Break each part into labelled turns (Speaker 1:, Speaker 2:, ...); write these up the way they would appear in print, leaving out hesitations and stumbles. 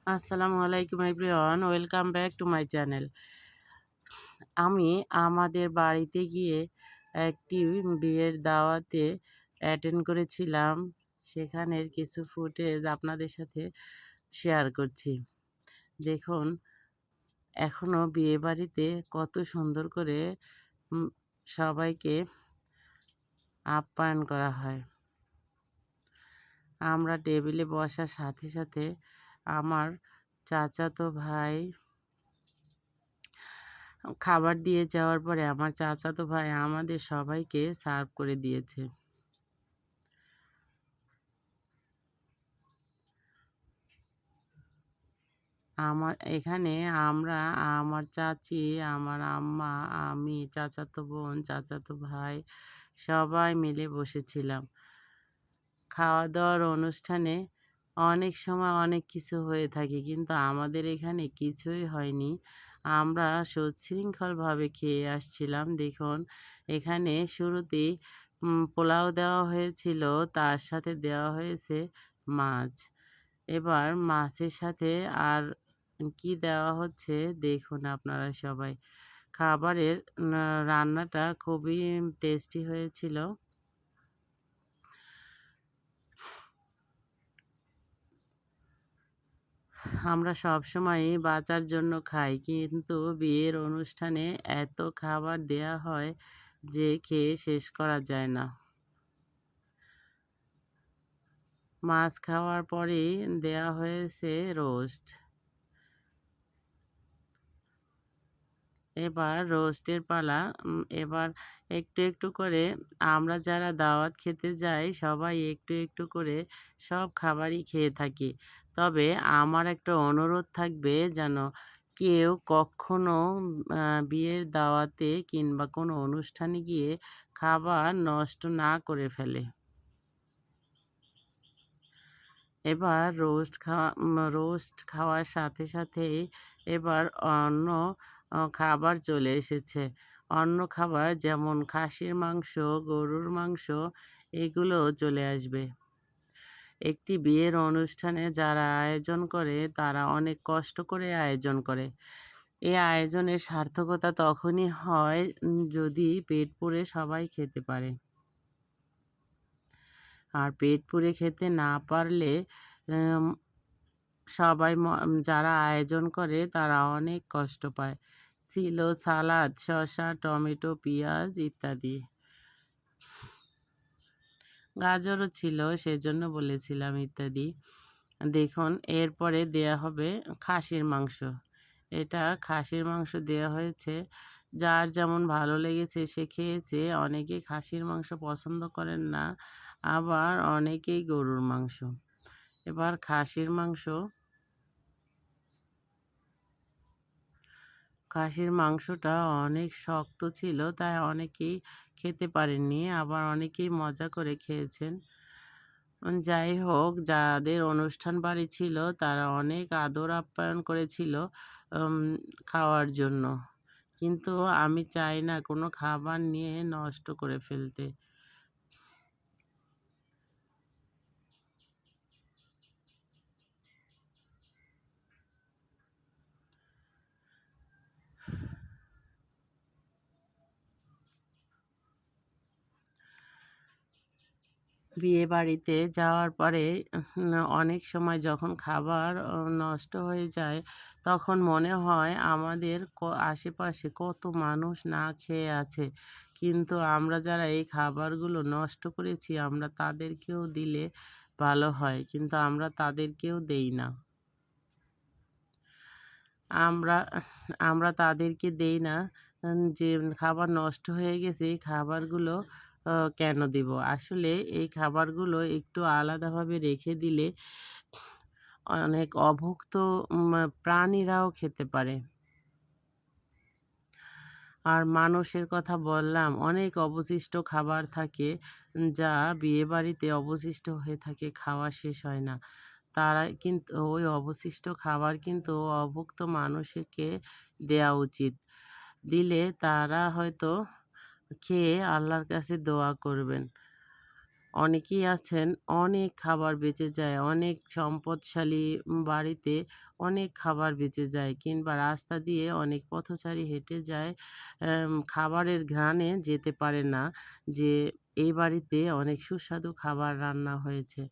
Speaker 1: আসসালামু আলাইকুম everyone, welcome back to my channel. আমি আমাদের বাড়িতে গিয়ে একটি বিয়ের দাওয়াতে অ্যাটেন্ড করেছিলাম। সেখানের কিছু ফুটেজ আপনাদের সাথে শেয়ার করছি। দেখুন, এখনও বিয়েবাড়িতে কত সুন্দর করে উম সবাইকে আপ্যায়ন করা হয়। আমরা টেবিলে বসার সাথে সাথে আমার চাচাতো ভাই খাবার দিয়ে যাওয়ার পরে আমার চাচাতো ভাই আমাদের সবাইকে সার্ভ করে দিয়েছে। এখানে আমরা, আমার চাচি, আমার আম্মা, আমি, চাচাতো বোন, চাচাতো ভাই সবাই মিলে বসেছিলাম। খাওয়া-দাওয়ার অনুষ্ঠানে অনেক সময় অনেক কিছু হয়ে থাকে, কিন্তু আমাদের এখানে কিছুই হয়নি। আমরা সুশৃঙ্খলভাবে খেয়ে আসছিলাম। দেখুন, এখানে শুরুতেই পোলাও দেওয়া হয়েছিল, তার সাথে দেওয়া হয়েছে মাছ। এবার মাছের সাথে আর কি দেওয়া হচ্ছে দেখুন আপনারা সবাই। খাবারের রান্নাটা খুবই টেস্টি হয়েছিল। আমরা সবসময়ই বাঁচার জন্য খাই, কিন্তু বিয়ের অনুষ্ঠানে এত খাবার দেয়া হয় যে খেয়ে শেষ করা যায় না। মাছ খাওয়ার পরেই দেয়া হয়েছে রোস্ট। এবার রোস্টের পালা। এবার একটু একটু করে আমরা যারা দাওয়াত খেতে যাই সবাই একটু একটু করে সব খাবারই খেয়ে থাকি। তবে আমার একটা অনুরোধ থাকবে, যেন কেউ কখনো বিয়ের দাওয়াতে কিংবা কোনো অনুষ্ঠানে গিয়ে খাবার নষ্ট না করে ফেলে। এবার রোস্ট খাওয়ার সাথে সাথেই এবার অন্য খাবার চলে এসেছে। অন্য খাবার যেমন খাসির মাংস, গরুর মাংস এগুলোও চলে আসবে। একটি বিয়ের অনুষ্ঠানে যারা আয়োজন করে তারা অনেক কষ্ট করে আয়োজন করে। এই আয়োজনের সার্থকতা তখনই হয় যদি পেট পুরে সবাই খেতে পারে। আর পেট পুরে খেতে না পারলে এম সবাই যারা আয়োজন করে তারা অনেক কষ্ট পায়। ছিল সালাদ, শসা, টমেটো, পেঁয়াজ ইত্যাদি। গাজরও ছিল, সেজন্য বলেছিলাম ইত্যাদি। দেখুন, এরপরে দেয়া হবে খাসির মাংস। এটা খাসির মাংস দেয়া হয়েছে। যার যেমন ভালো লেগেছে সে খেয়েছে। অনেকেই খাসির মাংস পছন্দ করেন না, আবার অনেকেই গরুর মাংস। এবার খাসির মাংসটা অনেক শক্ত ছিল, তাই অনেকেই খেতে পারেননি, আবার অনেকেই মজা করে খেয়েছেন। যাই হোক, যাদের অনুষ্ঠান বাড়ি ছিল তারা অনেক আদর আপ্যায়ন করেছিল উম খাওয়ার জন্য। কিন্তু আমি চাই না কোনো খাবার নিয়ে নষ্ট করে ফেলতে। বিয়েবাড়িতে যাওয়ার পরে অনেক সময় যখন খাবার নষ্ট হয়ে যায়, তখন মনে হয় আমাদের আশেপাশে কত মানুষ না খেয়ে আছে। কিন্তু আমরা যারা এই খাবারগুলো নষ্ট করেছি আমরা তাদেরকেও দিলে ভালো হয়, কিন্তু আমরা তাদেরকেও দেই না। আমরা আমরা তাদেরকে দেই না। যে খাবার নষ্ট হয়ে গেছে এই খাবারগুলো কেন দিব? আসলে এই খাবারগুলো একটু আলাদাভাবে রেখে দিলে অনেক অভুক্ত প্রাণীরাও খেতে পারে। আর মানুষের কথা বললাম, অনেক অবশিষ্ট খাবার থাকে যা বিয়েবাড়িতে অবশিষ্ট হয়ে থাকে, খাওয়া শেষ হয় না। তারা কিন্তু ওই অবশিষ্ট খাবার কিন্তু অভুক্ত মানুষকে দেয়া উচিত। দিলে তারা হয়তো খেয়ে আল্লাহর কাছে দোয়া করবেন। অনেকেই আছেন অনেক খাবার বেঁচে যায়, অনেক সম্পদশালী বাড়িতে অনেক খাবার বেঁচে যায় কিংবা রাস্তা দিয়ে অনেক পথচারী হেঁটে যায়, খাবারের ঘ্রাণে যেতে পারে না যে এই বাড়িতে অনেক সুস্বাদু খাবার রান্না হয়েছে।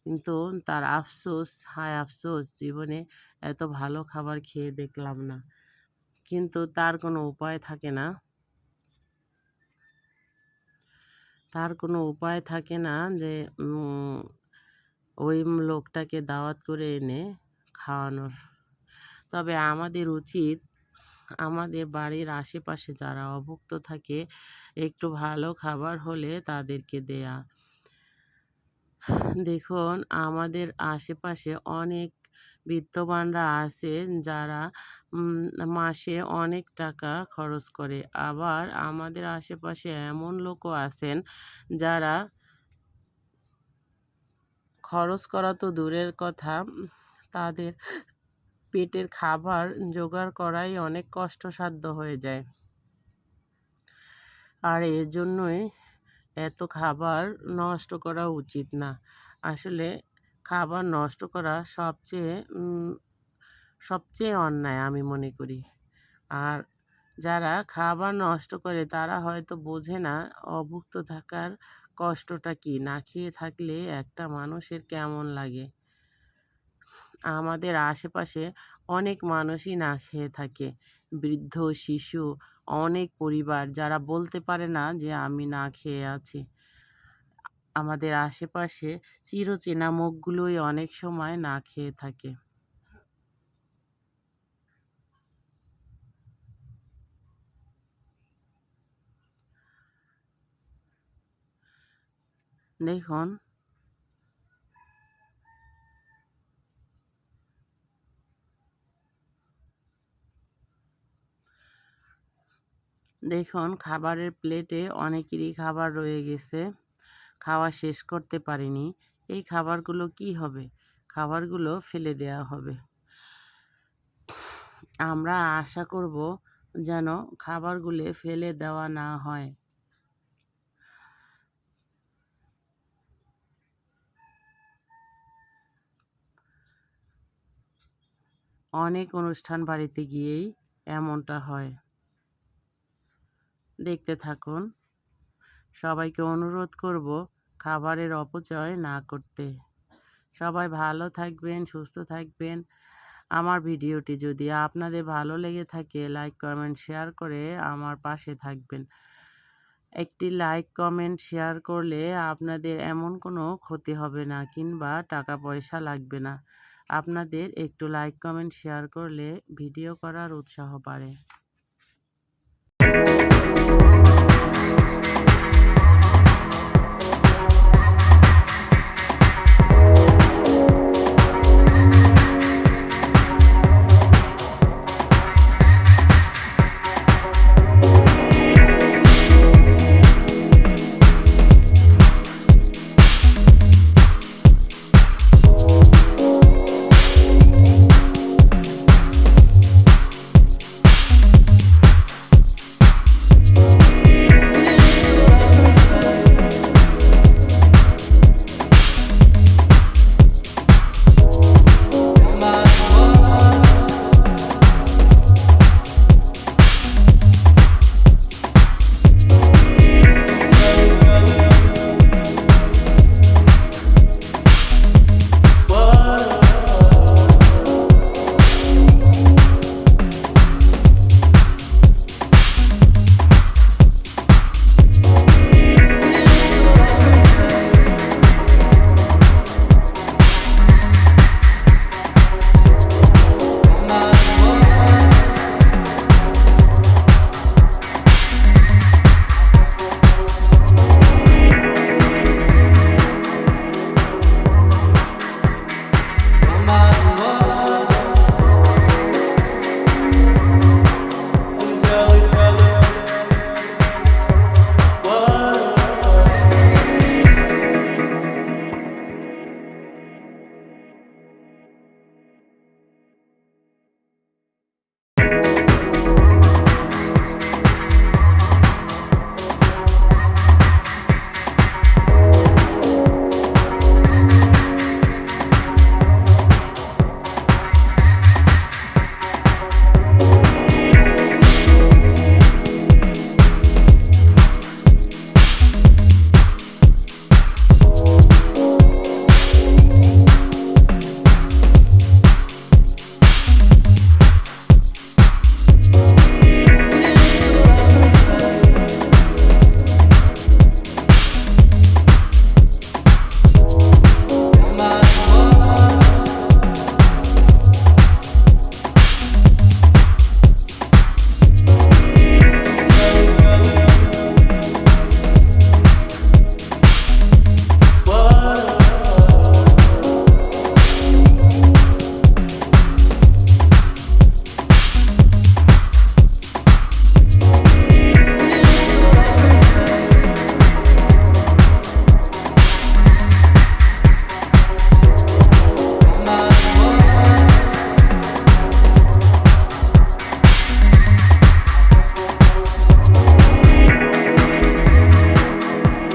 Speaker 1: কিন্তু তার আফসোস, হায় আফসোস, জীবনে এত ভালো খাবার খেয়ে দেখলাম না। কিন্তু তার কোনো উপায় থাকে না। তার কোনো উপায় থাকে না যে ওই লোকটাকে দাওয়াত করে এনে খাওয়ানোর। তবে আমাদের উচিত আমাদের বাড়ির আশেপাশে যারা অভুক্ত থাকে একটু ভালো খাবার হলে তাদেরকে দেয়া। দেখুন, আমাদের আশেপাশে অনেক বিত্তবানরা আছে যারা উম মাসে অনেক টাকা খরচ করে। আবার আমাদের আশেপাশে এমন লোকও আছেন যারা খরচ করা তো দূরের কথা, তাদের পেটের খাবার জোগাড় করাই অনেক কষ্টসাধ্য হয়ে যায়। আর এজন্যই এত খাবার নষ্ট করা উচিত না। আসলে খাবার নষ্ট করা সবচেয়ে অন্যায় আমি মনে করি। আর যারা খাবার নষ্ট করে তারা হয়তো বোঝে না অভুক্ত থাকার কষ্টটা কী, না খেয়ে থাকলে একটা মানুষের কেমন লাগে। আমাদের আশেপাশে অনেক মানুষই না খেয়ে থাকে। বৃদ্ধ, শিশু, অনেক পরিবার যারা বলতে পারে না যে আমি না খেয়ে আছি। আমাদের আশেপাশে চিরচেনা মুখগুলোই অনেক সময় না খেয়ে থাকে। দেখুন, খাবারের প্লেটে অনেকেরই খাবার রয়ে গেছে। খাওয়া শেষ করতে পারিনি। এই খাবারগুলো কী হবে? খাবারগুলো ফেলে দেয়া হবে। আমরা আশা করব যেন খাবারগুলো ফেলে দেওয়া না হয়। অনেক অনুষ্ঠান বাড়িতে গিয়েই এমনটা হয়। দেখতে থাকুন। সবাইকে অনুরোধ করব খাবারের অপচয় না করতে। সবাই ভালো থাকবেন, সুস্থ থাকবেন। আমার ভিডিওটি যদি আপনাদের ভালো লেগে থাকে লাইক, কমেন্ট, শেয়ার করে আমার পাশে থাকবেন। একটি লাইক, কমেন্ট, শেয়ার করলে আপনাদের এমন কোনো ক্ষতি হবে না কিংবা টাকা পয়সা লাগবে না। আপনাদের একটু লাইক, কমেন্ট, শেয়ার করলে ভিডিও করার উৎসাহ বাড়ে।